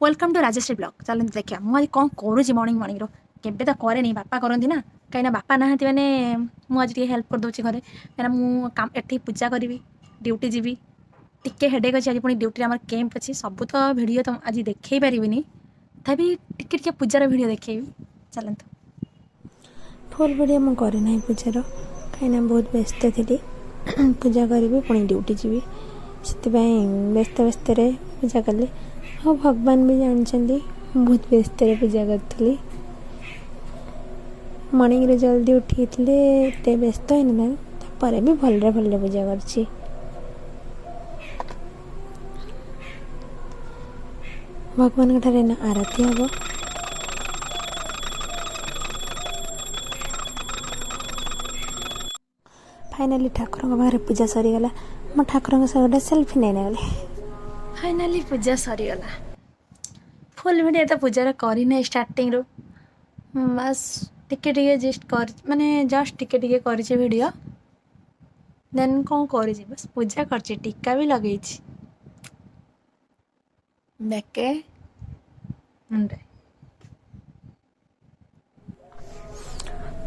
Welcome to Rajshree blog. चलते देखिए मुझे कौन करुँच मर्णिंग मर्णिंग केवे तो करे बापा करती ना कहीं बापा ना मैंने मुझे हेल्प कर दूसरी घरे कहीं मुझे पूजा करी ड्यूटी जीवी टिके हेडेक अच्छी आज पुणी ड्यूटी आम कैंप अच्छी सब तो भिडियो तो आज देखे पारि तथापि टिके पूजार भिडियो देखेबी। चलते फुल भिडियो मुझे करना पूजार कहीं बहुत व्यस्त थी पूजा करी पुणी ड्यूटी जीवी से व्यस्त व्यस्त पूजा कली हाँ भगवान भी जानते बहुत व्यस्त पूजा करी मॉर्निंग रे जल्दी उठी थे व्यस्त ही ना भी भल्ले भल्ले पूजा कर भगवान ठारे ना आरती हम फाइनाली ठाकुर बाहर पूजा सरीगला मो ठाकुर सह गोटे सेल्फी नहीं गली फाइनाली पूजा सरीगला फुल भिडियो तो पूजा करना स्टार्टिंग रू बस टिके टिके जस्ट कर माने जस्ट टिके टिके कर वीडियो देन कौन कर बस पूजा कर टीका भी लगे बेके मुंडे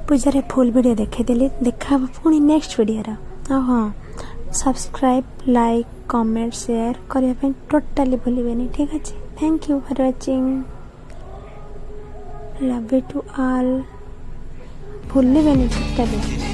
पूजा फुल वीडियो देखेदेली देखा पुणी नेक्स्ट वीडियो हाँ सब्सक्राइब लाइक कमेंट शेयर करने टोटाली भूलें ठीक अच्छे। Thank you for watching love you to all भूलें टोटाली।